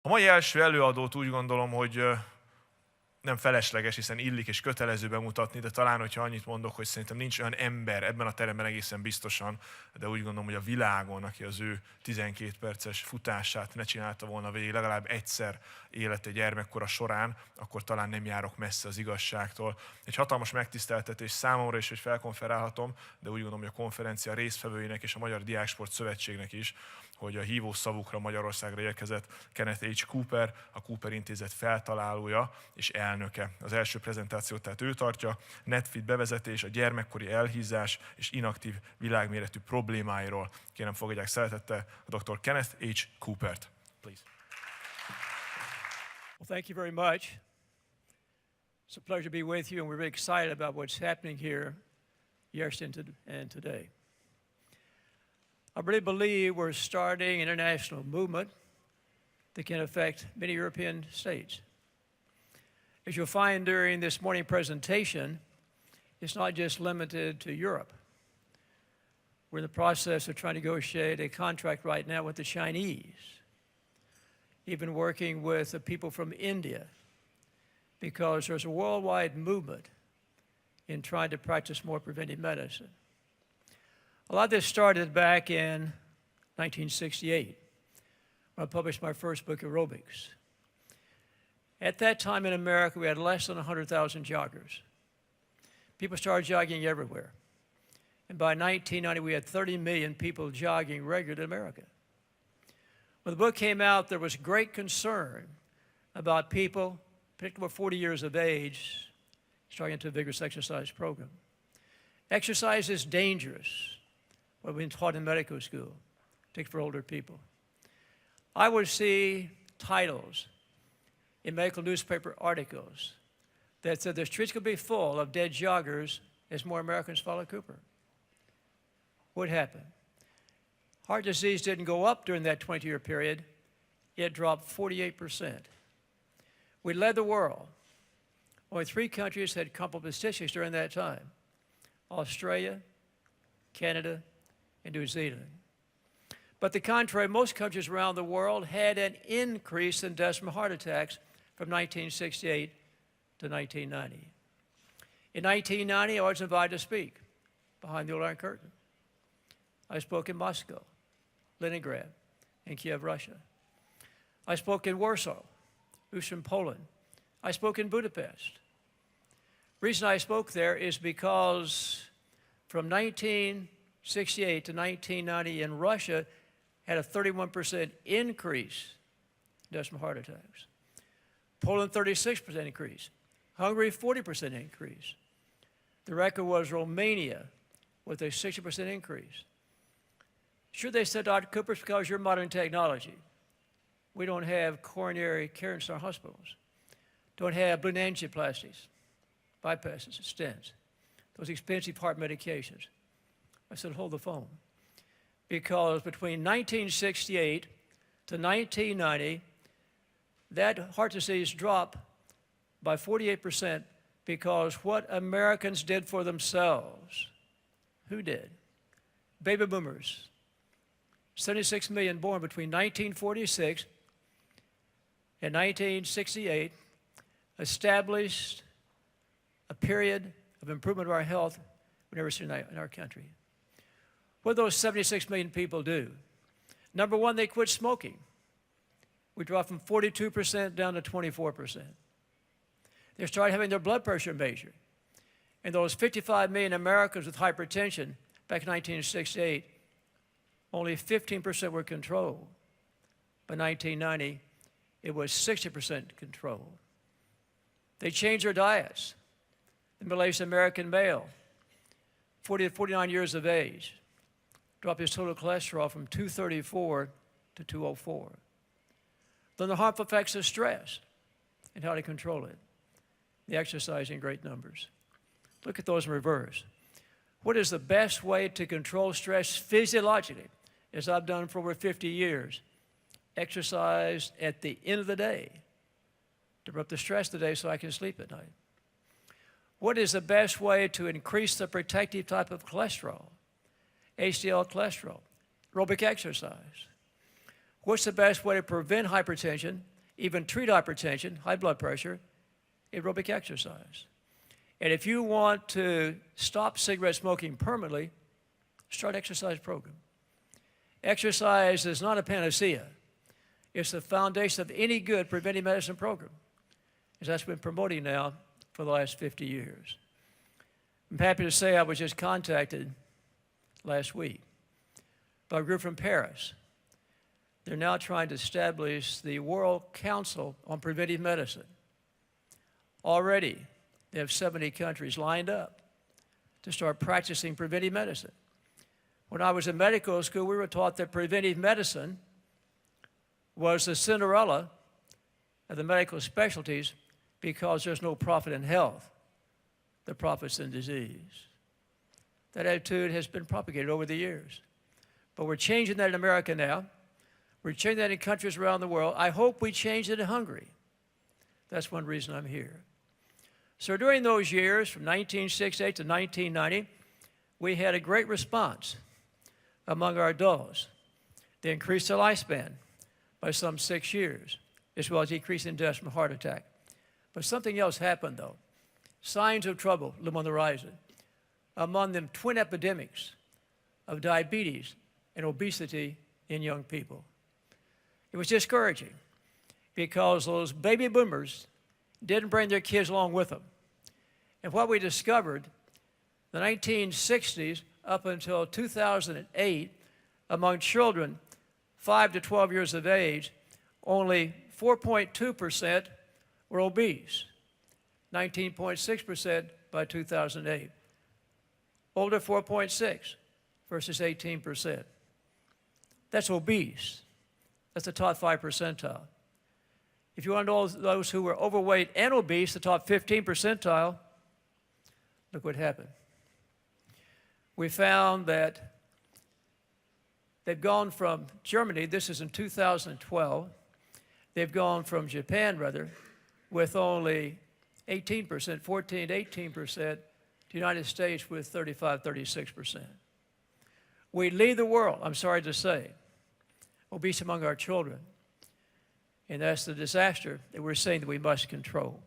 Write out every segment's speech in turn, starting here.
A mai első előadót úgy gondolom, hogy nem felesleges, hiszen illik és kötelező bemutatni, de talán, hogyha annyit mondok, hogy szerintem nincs olyan ember ebben a teremben egészen biztosan, de úgy gondolom, hogy a világon, aki az ő 12 perces futását ne csinálta volna végig legalább egyszer élete gyermekkora során, akkor talán nem járok messze az igazságtól. Egy hatalmas megtiszteltetés számomra is, hogy felkonferálhatom, de úgy gondolom, hogy a konferencia résztvevőinek és a Magyar Diáksport Szövetségnek is, hogy a hívó szavukra Magyarországra érkezett Kenneth H. a Cooper Intézet feltalálója és elnöke. Az első prezentációt tehát ő tartja, netfit bevezetés, a gyermekkori elhízás és inaktív világméretű problémáiról. Kérem, fogadják szeretettel a dr. Kenneth H. Coopert. Please. Well, thank you very much. It's a pleasure to be with you, and we're very excited about what's happening here yesterday and today. I really believe we're starting an international movement that can affect many European states. As you'll find during this morning presentation, it's not just limited to Europe. We're in the process of trying to negotiate a contract right now with the Chinese, even working with the people from India, because there's a worldwide movement in trying to practice more preventive medicine. A lot of this started back in 1968, when I published my first book, Aerobics. At that time in America, we had less than 100,000 joggers. People started jogging everywhere. And by 1990, we had 30 million people jogging regularly in America. When the book came out, there was great concern about people, particularly over 40 years of age, starting into a vigorous exercise program. Exercise is dangerous. What we've been taught in medical school, particularly for older people. I would see titles in medical newspaper articles that said the streets could be full of dead joggers as more Americans follow Cooper. What happened? Heart disease didn't go up during that 20-year period. It dropped 48%. We led the world. Only 3 countries had comparable statistics during that time: Australia, Canada, and New Zealand. But the contrary, most countries around the world had an increase in deaths from heart attacks from 1968 to 1990. In 1990, I was invited to speak behind the old Iron Curtain. I spoke in Moscow, Leningrad, and Kiev, Russia. I spoke in Warsaw, Eastern Poland. I spoke in Budapest. The reason I spoke there is because from 1968 to 1990 in Russia had a 31% increase in deaths from heart attacks. Poland, 36% increase. Hungary, 40% increase. The record was Romania with a 60% increase. Sure, they said, Dr. Cooper, it's because you're modern technology. We don't have coronary care in our hospitals. Don't have balloon angioplasties, bypasses, stents, those expensive heart medications. I said, hold the phone. Because between 1968 to 1990, that heart disease dropped by 48% because what Americans did for themselves. Who did? Baby boomers. 76 million born between 1946 and 1968 established a period of improvement of our health we've never seen in our country. What do those 76 million people do? Number one, they quit smoking. We dropped from 42% down to 24%. They started having their blood pressure measured. And those 55 million Americans with hypertension back in 1968, only 15% were controlled. By 1990, it was 60% controlled. They changed their diets. The middle-aged American male, 40 to 49 years of age, dropped his total cholesterol from 234 to 204. Then the harmful effects of stress and how to control it. The exercise in great numbers. Look at those in reverse. What is the best way to control stress physiologically, as I've done for over 50 years? Exercise at the end of the day to rub the stress of the day so I can sleep at night. What is the best way to increase the protective type of cholesterol? HDL cholesterol, aerobic exercise. What's the best way to prevent hypertension, even treat hypertension, high blood pressure? Aerobic exercise. And if you want to stop cigarette smoking permanently, start an exercise program. Exercise is not a panacea. It's the foundation of any good preventive medicine program, as that's been promoting now for the last 50 years. I'm happy to say I was just contacted last week by a group from Paris. They're now trying to establish the World Council on Preventive Medicine. Already, they have 70 countries lined up to start practicing preventive medicine. When I was in medical school, we were taught that preventive medicine was the Cinderella of the medical specialties because there's no profit in health. The profit's in disease. That attitude has been propagated over the years. But we're changing that in America now. We're changing that in countries around the world. I hope we change it in Hungary. That's one reason I'm here. So during those years, from 1968 to 1990, we had a great response among our adults. They increased their lifespan by some 6 years, as well as decreasing deaths from heart attack. But something else happened, though. Signs of trouble loom on the horizon. Among them, twin epidemics of diabetes and obesity in young people. It was discouraging because those baby boomers didn't bring their kids along with them. And what we discovered, the 1960s up until 2008, among children 5 to 12 years of age, only 4.2% were obese, 19.6% by 2008. Older, 4.6 versus 18%. That's obese. That's the top 5 percentile. If you want to know those who were overweight and obese, the top 15 percentile, look what happened. We found that they've gone from Germany, this is in 2012, they've gone from Japan, rather, with only 18%, 14 to 18%, to the United States with 35, 36%. We lead the world, I'm sorry to say, obese among our children. And that's the disaster that we're saying that we must control.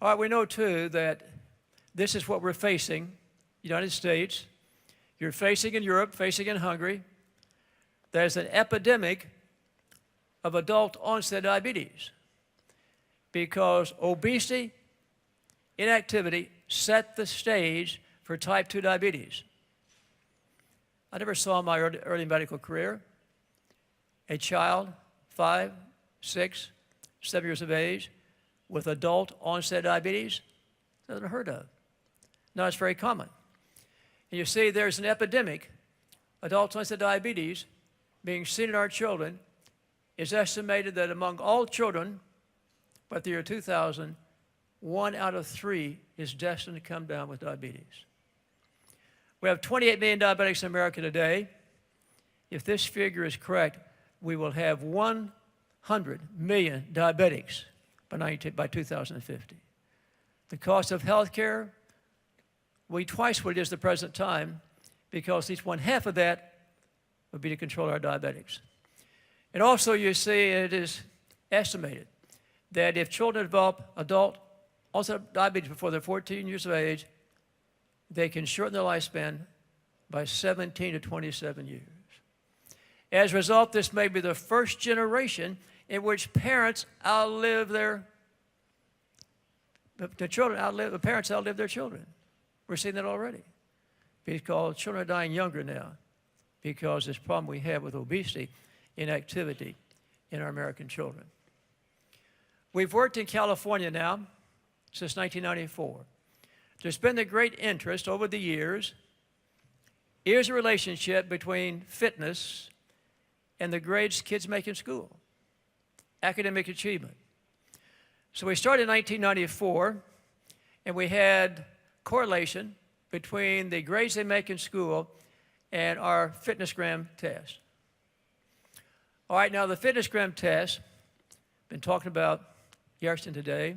All right, we know too that this is what we're facing, United States. You're facing in Europe, facing in Hungary. There's an epidemic of adult onset diabetes because obesity, inactivity set the stage for type 2 diabetes. I never saw in my early medical career a child, 5, 6, 7 years of age, with adult onset diabetes. That's unheard of. Now it's very common. And you see there's an epidemic, adult onset diabetes, being seen in our children. It's estimated that among all children, by the year 2000, 1 out of 3 is destined to come down with diabetes. We have 28 million diabetics in America today. If this figure is correct, we will have 100 million diabetics by 2050. The cost of health care will be twice what it is at the present time because at least 1/2 of that would be to control our diabetics. And also you see it is estimated that if children develop adult onset diabetes before they're 14 years of age, they can shorten their lifespan by 17 to 27 years. As a result, this may be the first generation in which parents outlive the parents outlive their children. We're seeing that already because children are dying younger now because of this problem we have with obesity, inactivity in our American children. We've worked in California now since 1994. There's been a great interest over the years. Here's a relationship between fitness and the grades kids make in school, academic achievement. So we started in 1994, and we had correlation between the grades they make in school and our Fitnessgram test. All right, now the Fitnessgram test, been talking about yesterday and today.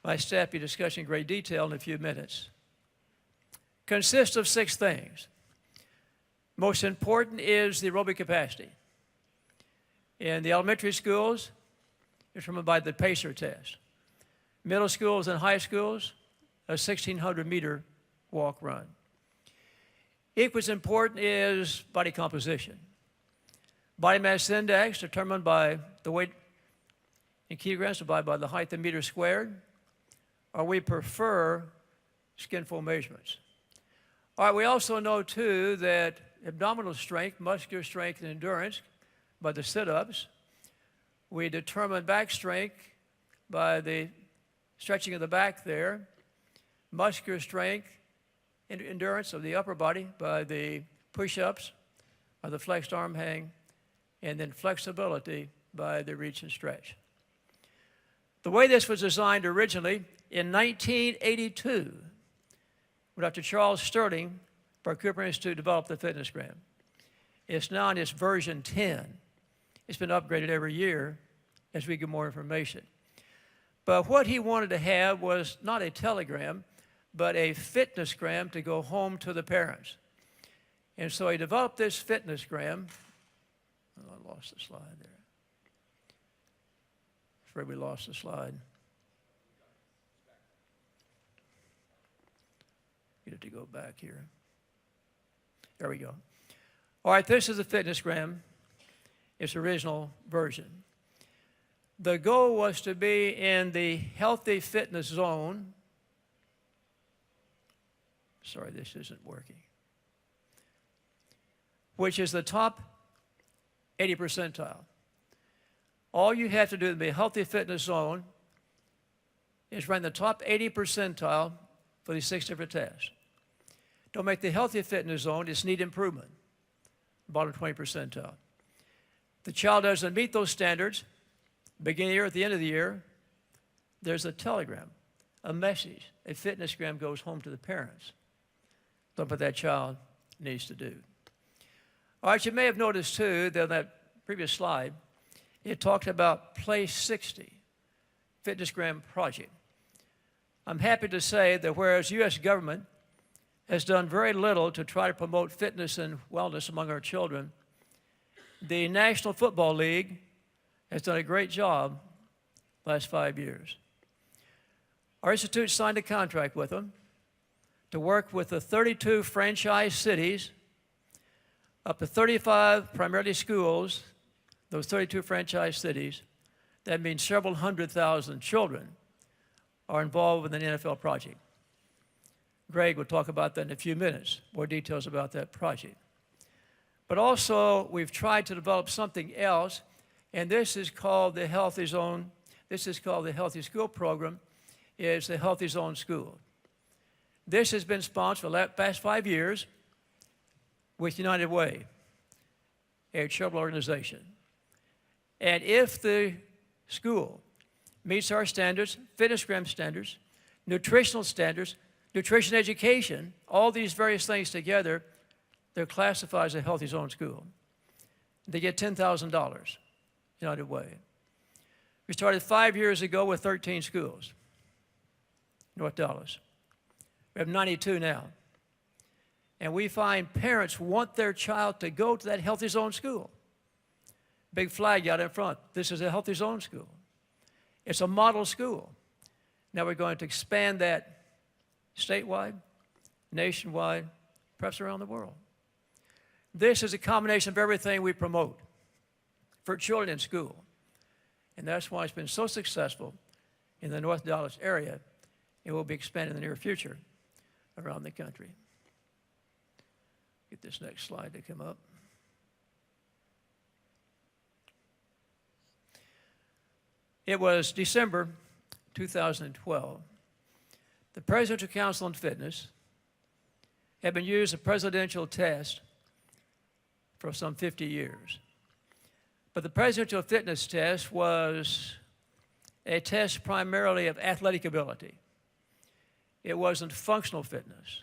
My staff will be discussing in great detail in a few minutes. Consists of 6 things. Most important is the aerobic capacity. In the elementary schools, it's determined by the PACER test. Middle schools and high schools, a 1,600-meter walk run. Equally as important is body composition. Body mass index determined by the weight in kilograms divided by the height in meters squared, or we prefer skin-fold measurements. All right, we also know, too, that abdominal strength, muscular strength, and endurance by the sit-ups. We determine back strength by the stretching of the back there, muscular strength and endurance of the upper body by the push-ups, by the flexed arm hang, and then flexibility by the reach and stretch. The way this was designed originally, in 1982, when Dr. Charles Sterling for Cooper Institute developed the Fitnessgram. It's now in its version 10. It's been upgraded every year as we get more information. But what he wanted to have was not a telegram, but a Fitnessgram to go home to the parents. And so he developed this Fitnessgram. Oh, I lost the slide there. Afraid we lost the slide. Get it to go back here. There we go. All right, this is the Fitnessgram, its original version. The goal was to be in the healthy fitness zone. Sorry, this isn't working. Which is the top 80 percentile. All you have to do to be a healthy fitness zone is rank the top 80 percentile for these 6 different tests. Don't make the healthy fitness zone, it's need improvement, bottom 20 percentile. The child doesn't meet those standards, beginning of the year, at the end of the year, there's a telegram, a message, a Fitnessgram goes home to the parents. That's what that child needs to do. All right, you may have noticed too that on that previous slide, it talked about Place 60, Fitnessgram project. I'm happy to say that whereas U.S. government has done very little to try to promote fitness and wellness among our children, the National Football League has done a great job the last 5 years. Our institute signed a contract with them to work with the 32 franchise cities, up to 35 primarily schools, those 32 franchise cities. That means several 100,000 children are involved with an NFL project. Greg will talk about that in a few minutes, more details about that project. But also, we've tried to develop something else, and this is called the Healthy Zone. This is called the Healthy School Program. It's the Healthy Zone School. This has been sponsored for the past 5 years with United Way, a charitable organization. And if the school meets our standards, Fitnessgram standards, nutritional standards, nutrition education, all these various things together, they're classified as a Healthy Zone School. They get $10,000, United Way. We started 5 years ago with 13 schools, North Dallas. We have 92 now. And we find parents want their child to go to that Healthy Zone School. Big flag out in front. This is a Healthy Zone School. It's a model school. Now we're going to expand that statewide, nationwide, perhaps around the world. This is a combination of everything we promote for children in school. And that's why it's been so successful in the North Dallas area. It will be expanded in the near future around the country. Get this next slide to come up. It was December 2012. The Presidential Council on Fitness had been used as a presidential test for some 50 years. But the Presidential Fitness Test was a test primarily of athletic ability. It wasn't functional fitness.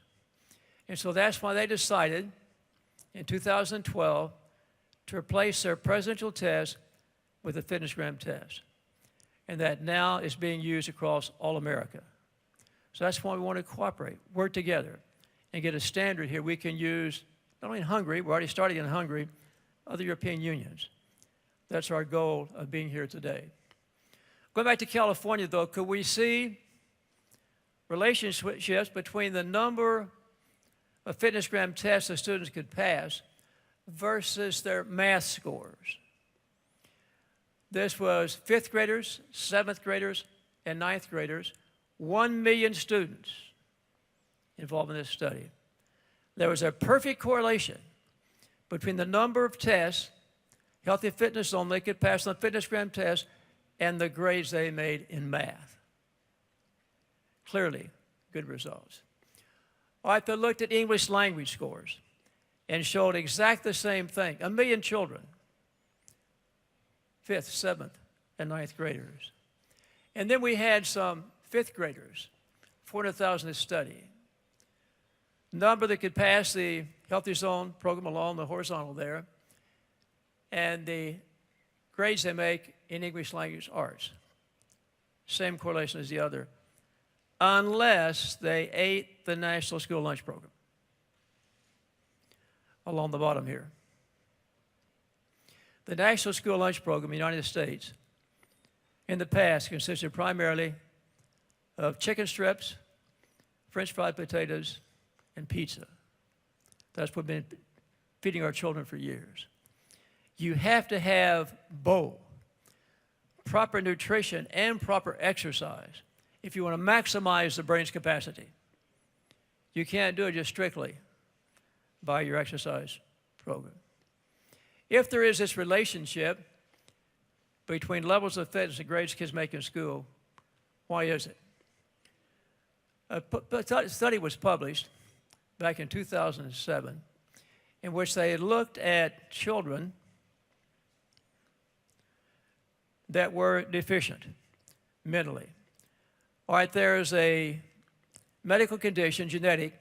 And so that's why they decided in 2012 to replace their presidential test with a Fitnessgram test. And that now is being used across all America. So that's why we want to cooperate, work together, and get a standard here we can use not only in Hungary, we're already starting in Hungary, other European unions. That's our goal of being here today. Going back to California, though, could we see relationships between the number of Fitnessgram tests the students could pass versus their math scores? This was 5th graders, 7th graders, and 9th graders, 1 million students involved in this study. There was a perfect correlation between the number of tests, healthy fitness zone they could pass on the Fitnessgram test, and the grades they made in math. Clearly, good results. All right, they looked at English language scores and showed exactly the same thing. 1 million children, 5th, 7th, and 9th graders. And then we had some 5th graders, 400,000 to study. Number that could pass the Healthy Zone program along the horizontal there, and the grades they make in English language arts. Same correlation as the other, unless they ate the National School Lunch Program along the bottom here. The National School Lunch Program in the United States in the past consisted primarily of chicken strips, French fried potatoes, and pizza. That's what we've been feeding our children for years. You have to have both proper nutrition and proper exercise if you want to maximize the brain's capacity. You can't do it just strictly by your exercise program. If there is this relationship between levels of fitness and grades kids make in school, why is it? A study was published back in 2007 in which they looked at children that were deficient mentally. All right, there's a medical condition, genetic,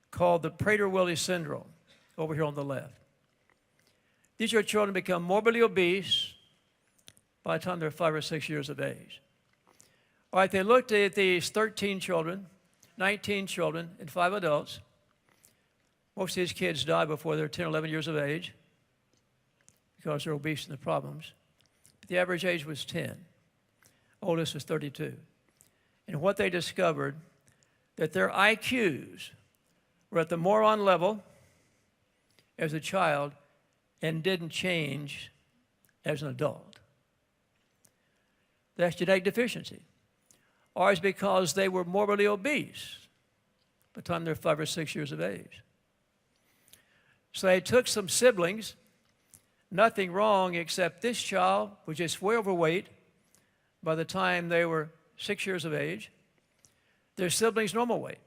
called the Prader-Willi syndrome, over here on the left. These are children who become morbidly obese by the time they're 5 or 6 years of age. All right, they looked at these 13 children, 19 children, and 5 adults. Most of these kids die before they're 10, 11 years of age because they're obese and the problems. But the average age was 10. Oldest was 32. And what they discovered, that their IQs were at the moron level as a child and didn't change as an adult. That's genetic deficiency. Or it's because they were morbidly obese by the time they're 5 or 6 years of age. So they took some siblings, nothing wrong except this child was just way overweight by the time they were 6 years of age. Their siblings normal weight.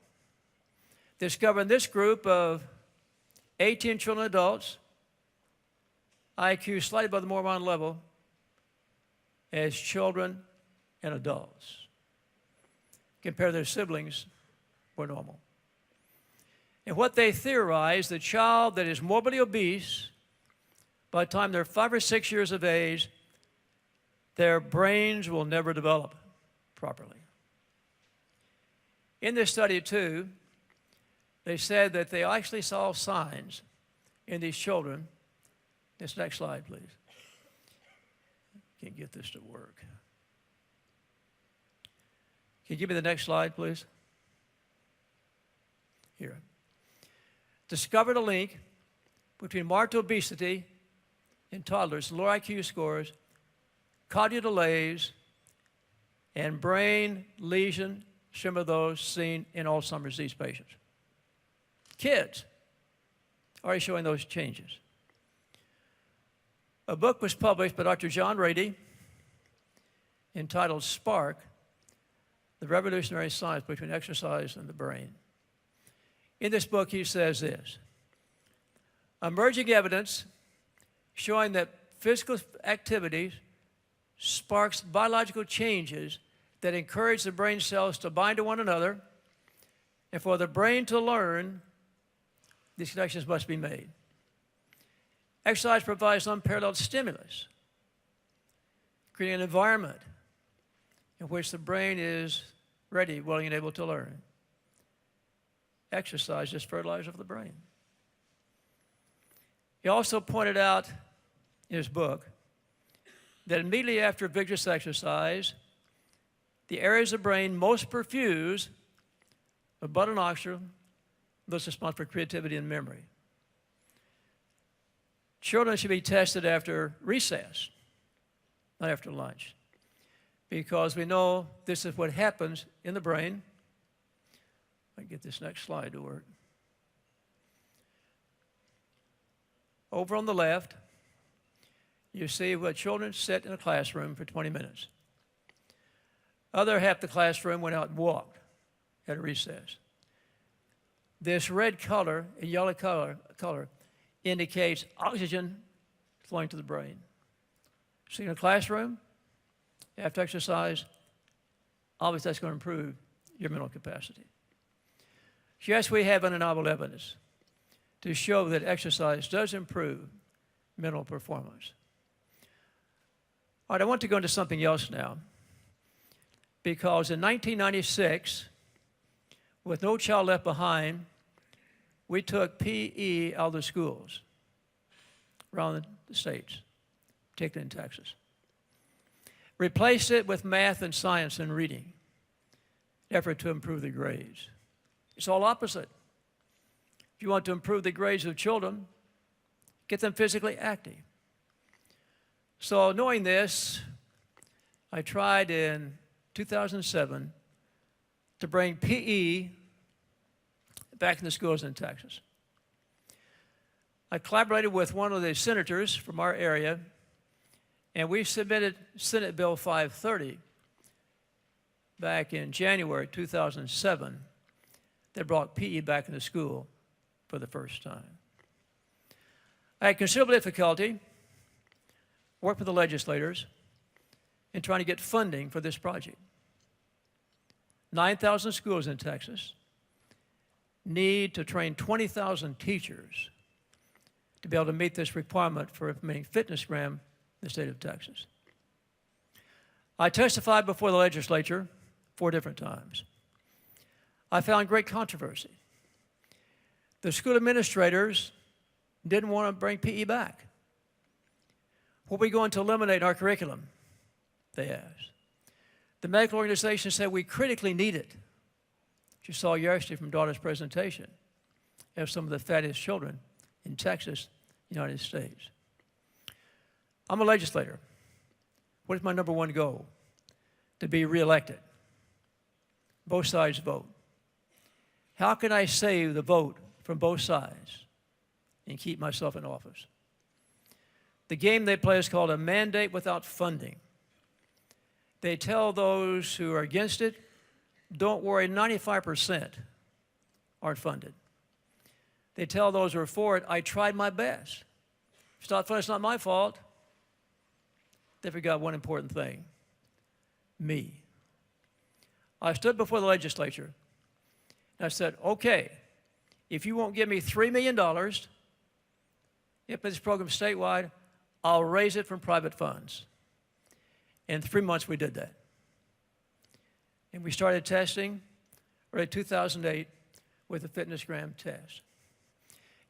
Discovered this group of 18 children and adults, IQ slightly above the moron level, as children and adults. Compared to their siblings, were normal. And what they theorized, the child that is morbidly obese, by the time they're 5 or 6 years of age, their brains will never develop properly. In this study, too, they said that they actually saw signs in these children. This next slide, please. Can't get this to work. Can you give me the next slide, please? Here. Discovered a link between marked obesity in toddlers, low IQ scores, cognitive delays, and brain lesion, similar to those seen in Alzheimer's disease patients. Kids already showing those changes. A book was published by Dr. John Rady entitled Spark, The Revolutionary Science Between Exercise and the Brain. In this book, he says this: emerging evidence showing that physical activity sparks biological changes that encourage the brain cells to bind to one another, and for the brain to learn, these connections must be made. Exercise provides unparalleled stimulus, creating an environment in which the brain is ready, willing, and able to learn. Exercise is fertilizer for the brain. He also pointed out in his book that immediately after vigorous exercise, the areas of the brain most perfused with blood and oxygen, those responsible for creativity and memory. Children should be tested after recess, not after lunch, because we know this is what happens in the brain. I can get this next slide to work. Over on the left, you see what children sit in a classroom for 20 minutes. Other half the classroom went out and walked at a recess. This red color and yellow color indicates oxygen flowing to the brain. So in a classroom, after exercise, obviously that's going to improve your mental capacity. Yes, we have undeniable evidence to show that exercise does improve mental performance. All right, I want to go into something else now, because in 1996, with No Child Left Behind, we took PE out of the schools around the states, particularly in Texas. Replaced it with math and science and reading, effort to improve the grades. It's all opposite. If you want to improve the grades of children, get them physically active. So knowing this, I tried in 2007 to bring PE back in the schools in Texas. I collaborated with one of the senators from our area, and we submitted Senate Bill 530 back in January 2007 that brought PE back in the school for the first time. I had considerable difficulty working with the legislators in trying to get funding for this project. 9,000 schools in Texas need to train 20,000 teachers to be able to meet this requirement for implementing Fitnessgram in the state of Texas. I testified before the legislature 4 different times. I found great controversy. The school administrators didn't want to bring PE back. Were we going to eliminate our curriculum? They asked. The medical organization said we critically need it. You saw yesterday from Daughter's presentation of some of the fattest children in Texas, United States. I'm a legislator. What is my number one goal? To be reelected. Both sides vote. How can I save the vote from both sides and keep myself in office? The game they play is called a mandate without funding. They tell those who are against it, don't worry, 95% aren't funded. They tell those who are for it, I tried my best. If it's not funded, it's not my fault. They forgot one important thing, me. I stood before the legislature and I said, okay, if you won't give me $3 million, if this program is statewide, I'll raise it from private funds. In 3 months, we did that. And we started testing early 2008 with the Fitnessgram Test.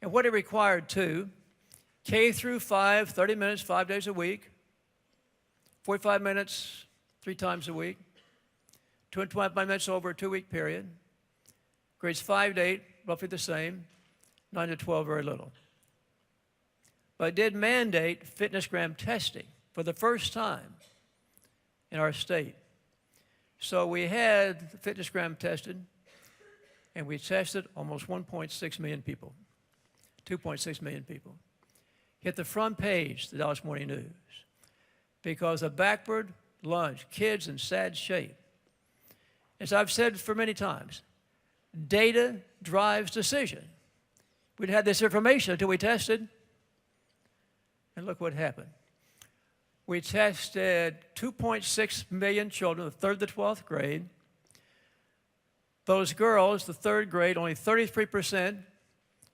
And what it required, too, K through 5, 30 minutes, 5 days a week, 45 minutes, 3 times a week, 225 minutes over a 2-week period, grades 5 to 8, roughly the same, 9 to 12, very little. But it did mandate Fitnessgram testing for the first time in our state. So we had the Fitnessgram tested, and we tested almost 1.6 million people, 2.6 million people. Hit the front page of the Dallas Morning News because a backward lunge, kids in sad shape. As I've said for many times, data drives decision. We'd had this information until we tested, and look what happened. We tested 2.6 million children, the 3rd to 12th grade. Those girls, the 3rd grade, only 33%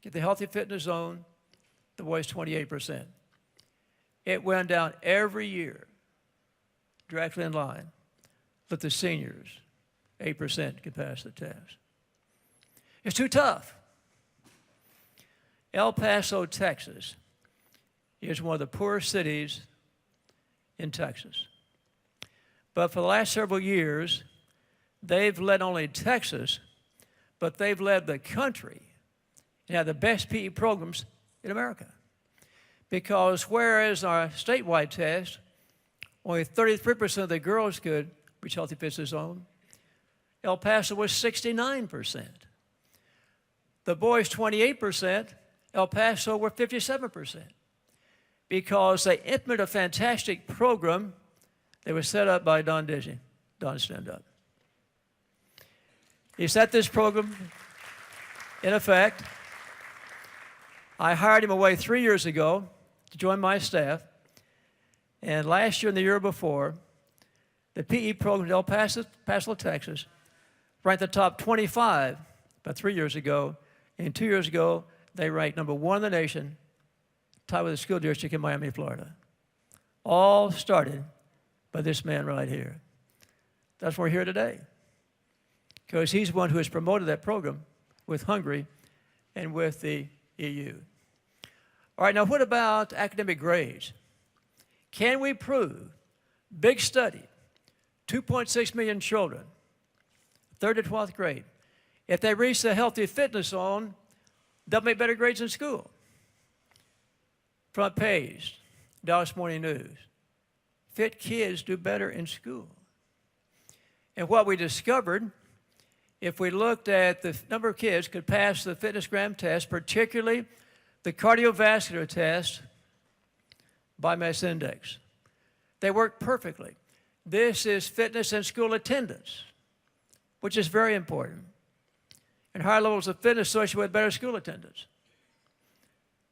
get the healthy fitness zone, the boys 28%. It went down every year, directly in line with the seniors, 8% could pass the test. It's too tough. El Paso, Texas, is one of the poorest cities in Texas. But for the last several years, they've led only Texas, but they've led the country and have the best PE programs in America. Because whereas our statewide test, only 33% of the girls could reach healthy fitness zone, El Paso was 69%. The boys, 28%, El Paso were 57%. Because they implemented a fantastic program that was set up by Don Dizzy. Don, stand up. He set this program in effect. I hired him away 3 years ago to join my staff. And last year and the year before, the PE program in El Paso, Texas, ranked the top 25 about 3 years ago. And 2 years ago, they ranked number 1 in the nation, tied with a school district in Miami, Florida. All started by this man right here. That's why we're here today. Because he's one who has promoted that program with Hungary and with the EU. All right, now what about academic grades? Can we prove, big study, 2.6 million children, 3rd to 12th grade, if they reach the healthy fitness zone, they'll make better grades in school. Front page, Dallas Morning News. Fit kids do better in school. And what we discovered, if we looked at the number of kids could pass the Fitnessgram Test, particularly the cardiovascular test by mass index, they work perfectly. This is fitness and school attendance, which is very important. And higher levels of fitness associated with better school attendance.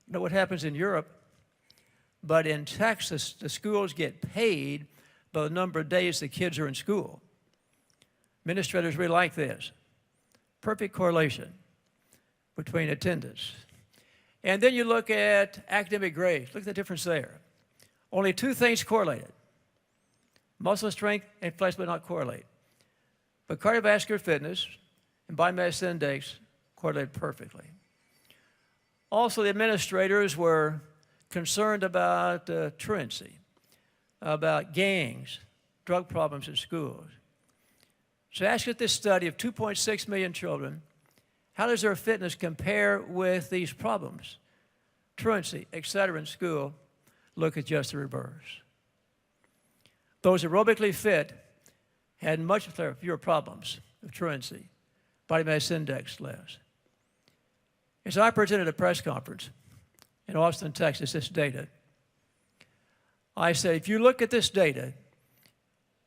You know what happens in Europe? But in Texas, the schools get paid by the number of days the kids are in school. Administrators really like this. Perfect correlation between attendance. And then you look at academic grades. Look at the difference there. Only 2 things correlated. Muscle strength and flexibility not correlate. But cardiovascular fitness and body mass index correlated perfectly. Also, the administrators were concerned about truancy, about gangs, drug problems in schools. So ask at this study of 2.6 million children, how does their fitness compare with these problems? Truancy, et cetera, in school. Look at just the reverse. Those aerobically fit had much fewer problems of truancy, body mass index less. As I presented at a press conference in Austin, Texas, this data, I said, if you look at this data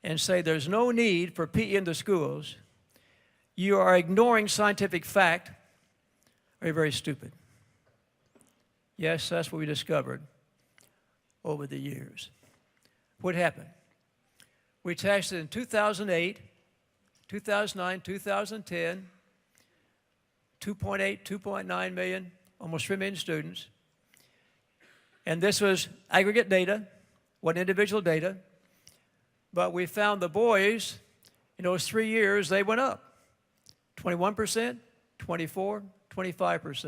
and say there's no need for PE in the schools, you are ignoring scientific fact, or you're very stupid. Yes, that's what we discovered over the years. What happened? We tested in 2008, 2009, 2010, 2.8, 2.9 million, almost 3 million students. And this was aggregate data, wasn't individual data. But we found the boys, in those 3 years, they went up. 21%, 24%, 25%.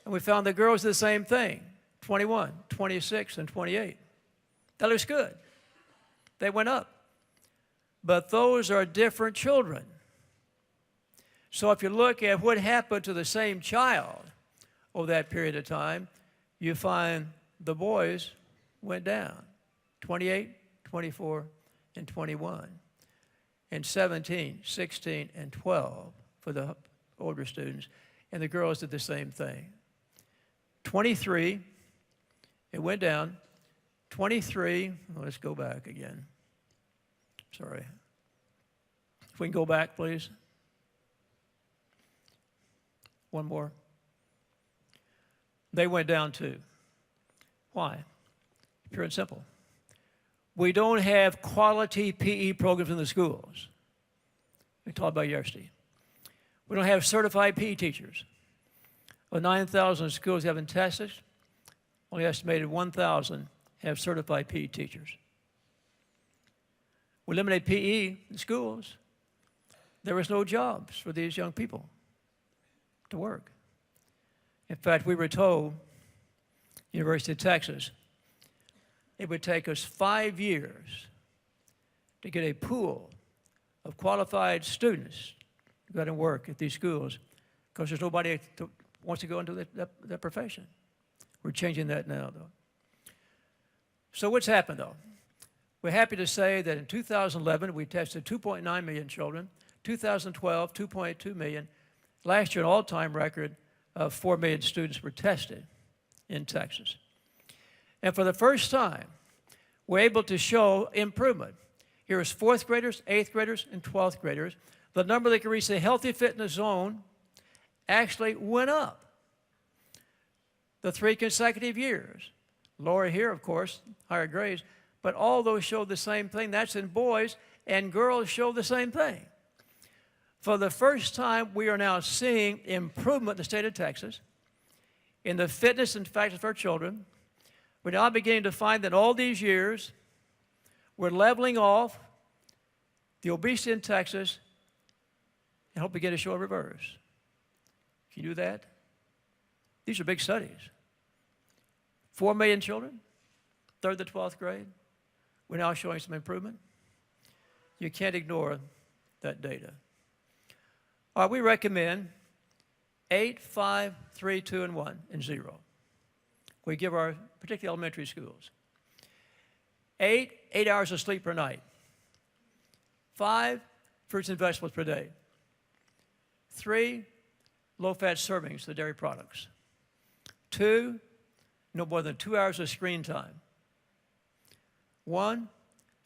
And we found the girls did the same thing, 21, 26, and 28. That looks good. They went up. But those are different children. So if you look at what happened to the same child over that period of time, you find the boys went down, 28, 24, and 21, and 17, 16, and 12 for the older students, and the girls did the same thing. 23, it went down. 23, let's go back again. Sorry. If we can go back, please. One more. They went down too. Why? Pure and simple. We don't have quality PE programs in the schools. We talked about yesterday. We don't have certified PE teachers. Of 9,000 schools have been tested, only estimated 1,000 have certified PE teachers. We eliminate PE in schools. There was no jobs for these young people to work. In fact, we were told University of Texas, it would take us 5 years to get a pool of qualified students to go out and work at these schools because there's nobody wants to go into that profession. We're changing that now, though. So what's happened, though? We're happy to say that in 2011, we tested 2.9 million children. 2012, 2.2 million. Last year, an all-time record of 4 million students were tested in Texas. And for the first time, we're able to show improvement. Here's 4th graders, 8th graders, and 12th graders. The number that can reach the healthy fitness zone actually went up the 3 consecutive years. Lower here, of course, higher grades, but all those show the same thing. That's in boys, and girls show the same thing. For the first time, we are now seeing improvement in the state of Texas in the fitness and factors for our children. We're now beginning to find that all these years, we're leveling off the obesity in Texas and hope begin to show a reverse. Can you do that? These are big studies. 4 million children, 3rd to 12th grade. We're now showing some improvement. You can't ignore that data. All right, we recommend 8, 5, 3, 2, and 1, and 0. We give our particularly elementary schools. 8 hours of sleep per night. 5 fruits and vegetables per day. 3 low-fat servings of dairy products. 2, no more than 2 hours of screen time. 1,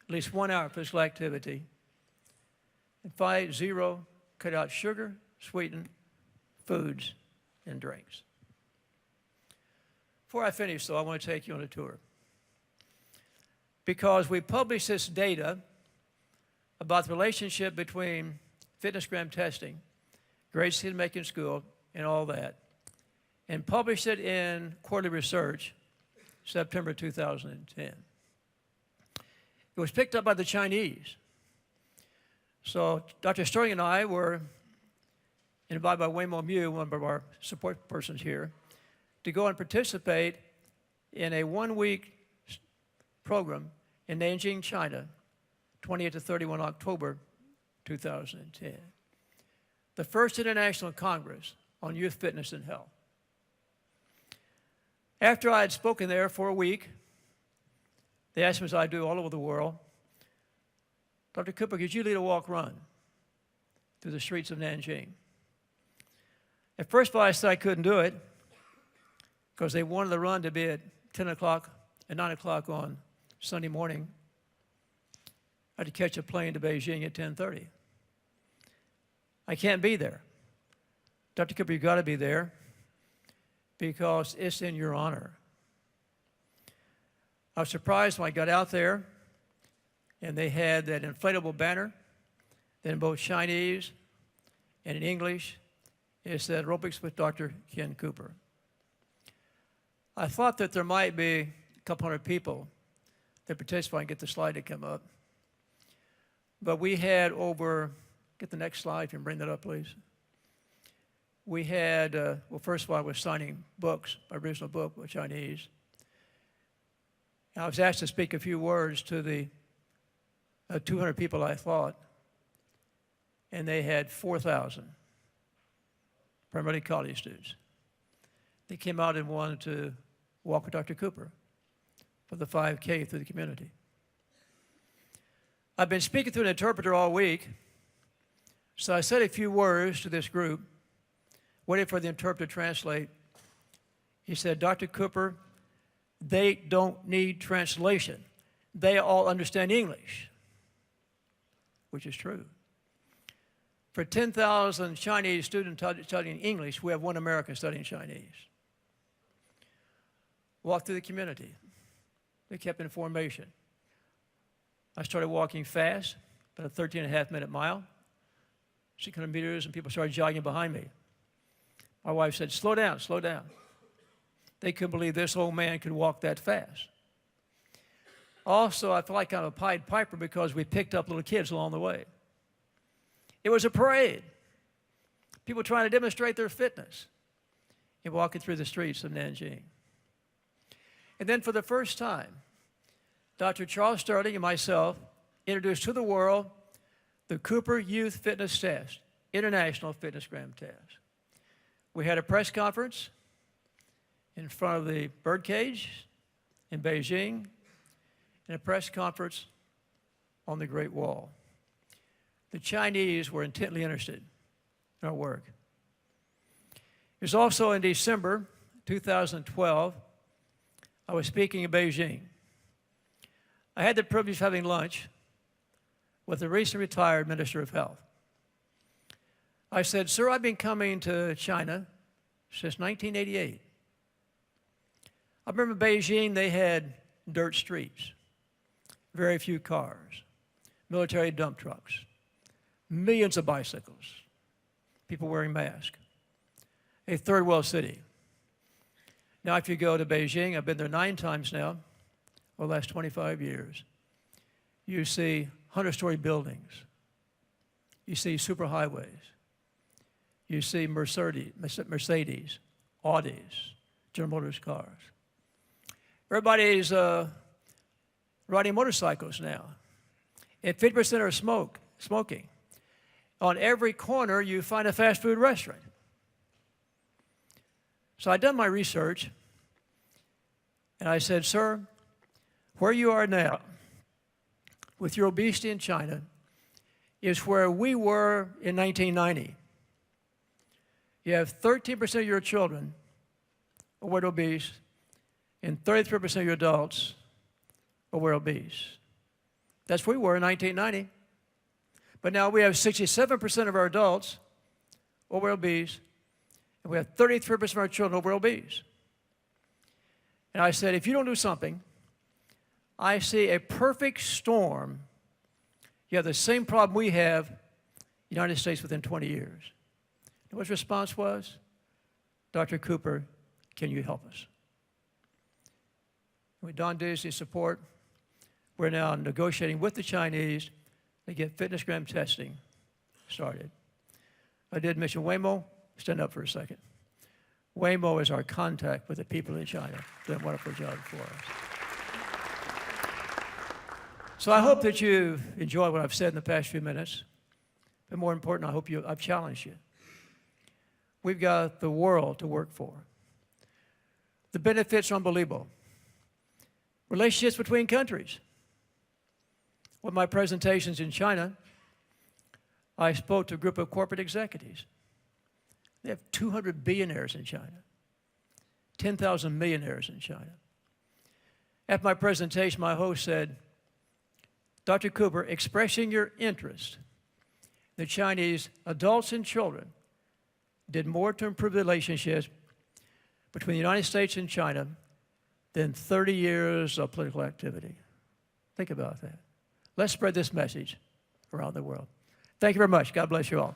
at least 1 hour of physical activity. And 5, 0, cut out sugar, sweetened foods, and drinks. Before I finish, though, I want to take you on a tour. Because we published this data about the relationship between Fitnessgram testing, grade decision-making school, and all that, and published it in Quarterly Research, September 2010. It was picked up by the Chinese. So Dr. Sterling and I were invited by Waymo Mew, one of our support persons here, to go and participate in a 1-week program in Nanjing, China, 28 to 31 October 2010. The first International Congress on Youth Fitness and Health. After I had spoken there for a week, they asked me, as I do all over the world, Dr. Cooper, could you lead a walk-run through the streets of Nanjing? At first of all, I said I couldn't do it because they wanted the run to be at 10 o'clock and 9 o'clock on Sunday morning. I had to catch a plane to Beijing at 10:30. I can't be there. Dr. Cooper, you've got to be there because it's in your honor. I was surprised when I got out there and they had that inflatable banner that in both Chinese and in English, it said aerobics with Dr. Ken Cooper. I thought that there might be a couple hundred people that participate and get the slide to come up. But we had over, get the next slide, if you can bring that up, please. We had, well, first of all, I was signing books, my original book with Chinese. And I was asked to speak a few words to the 200 people I thought, and they had 4,000, primarily college students. They came out and wanted to walk with Dr. Cooper for the 5K through the community. I've been speaking through an interpreter all week, so I said a few words to this group, waiting for the interpreter to translate. He said, Dr. Cooper, they don't need translation. They all understand English, which is true. For 10,000 Chinese students studying English, we have 1 American studying Chinese. Walked through the community. They kept in formation. I started walking fast, about a 13.5-minute mile, 600 meters, and people started jogging behind me. My wife said, slow down, slow down. They couldn't believe this old man could walk that fast. Also, I felt like kind of a Pied Piper because we picked up little kids along the way. It was a parade. People trying to demonstrate their fitness and walking through the streets of Nanjing. And then for the first time, Dr. Charles Sterling and myself introduced to the world the Cooper Youth Fitness Test, International Fitnessgram Test. We had a press conference in front of the birdcage in Beijing and a press conference on the Great Wall. The Chinese were intently interested in our work. It was also in December 2012, I was speaking in Beijing. I had the privilege of having lunch with the recently retired Minister of Health. I said, "Sir, I've been coming to China since 1988. I remember Beijing, they had dirt streets, very few cars, military dump trucks, millions of bicycles, people wearing masks, a third world city. Now, if you go to Beijing, I've been there 9 times now, over the last 25 years, you see 100-story buildings. You see superhighways. You see Mercedes, Audis, General Motors cars. Everybody's riding motorcycles now. And 50% are smoking. On every corner, you find a fast food restaurant. So I'd done my research, and I said, "Sir, where you are now, with your obesity in China, is where we were in 1990. You have 13% of your children are obese, and 33% of your adults are obese. That's where we were in 1990. But now we have 67% of our adults are obese, and we have 33% of our children are obese." And I said, "If you don't do something, I see a perfect storm. You have the same problem we have in the United States within 20 years. And his response was, "Dr. Cooper, can you help us?" With Don Disney's support, we're now negotiating with the Chinese to get Fitnessgram testing started. I did mention Waymo. Stand up for a second. Waymo is our contact with the people in China. Doing a wonderful job for us. So I hope that you've enjoyed what I've said in the past few minutes. But more important, I hope I've challenged you. We've got the world to work for. The benefits are unbelievable. Relationships between countries. With my presentations in China, I spoke to a group of corporate executives. They have 200 billionaires in China, 10,000 millionaires in China. After my presentation, my host said, "Dr. Cooper, expressing your interest, the Chinese adults and children did more to improve relationships between the United States and China than 30 years of political activity." Think about that. Let's spread this message around the world. Thank you very much. God bless you all.